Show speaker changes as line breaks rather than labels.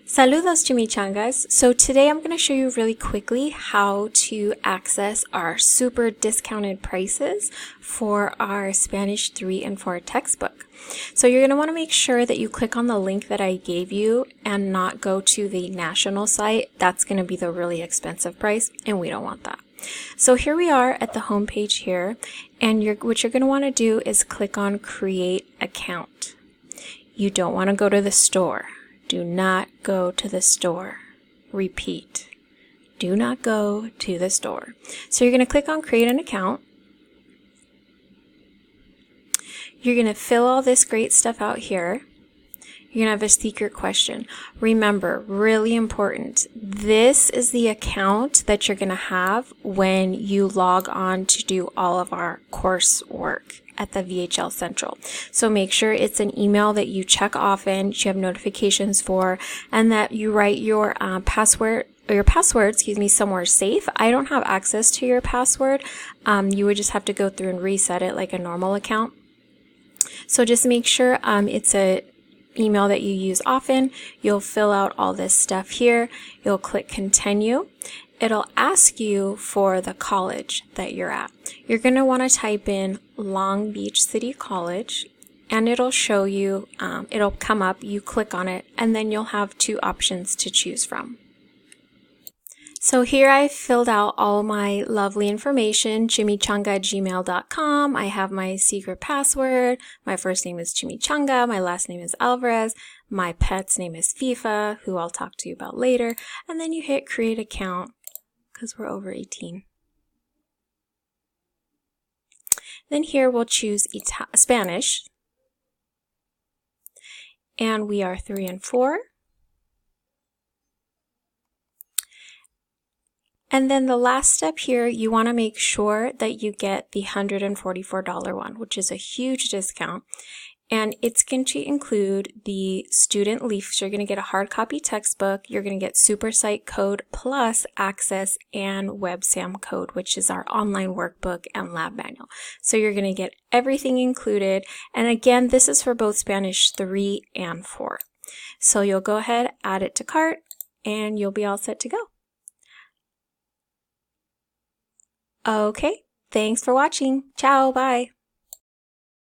Saludos chimichangas. So today I'm going to show you really quickly how to access our super discounted prices for our Spanish 3 and 4 textbook. So you're going to want to make sure that you click on the link that I gave you and not go to the national site. That's going to be the really expensive price and we don't want that. So here we are at the home page here, and what you're going to want to do is click on Create Account. You don't want to go to the store. Do not go to the store. Repeat. Do not go to the store. So you're going to click on Create an Account. You're going to fill all this great stuff out here. You're going to have a secret question. Remember, really important, this is the account that you're going to have when you log on to do all of our coursework at the VHL Central. So make sure it's an email that you check often, you have notifications for, and that you write your password somewhere safe. I don't have access to your password. You would just have to go through and reset it like a normal account. So just make sure it's a email that you use often. You'll fill out all this stuff here. You'll click Continue. It'll ask you for the college that you're at. You're going to want to type in Long Beach City College, and it'll show you, it'll come up, you click on it, and then you'll have two options to choose from. So here I filled out all my lovely information, chimichanga@gmail.com. I have my secret password. My first name is Chimichanga. My last name is Alvarez. My pet's name is FIFA, who I'll talk to you about later. And then you hit Create Account because we're over 18. Then here we'll choose Spanish. And we are 3 and 4. And then the last step here, you want to make sure that you get the $144 one, which is a huge discount. And it's going to include the student leaf. So you're going to get a hard copy textbook. You're going to get SuperSite code plus Access and WebSam code, which is our online workbook and lab manual. So you're going to get everything included. And again, this is for both Spanish 3 and 4. So you'll go ahead, add it to cart, and you'll be all set to go. Okay, thanks for watching. Ciao, bye.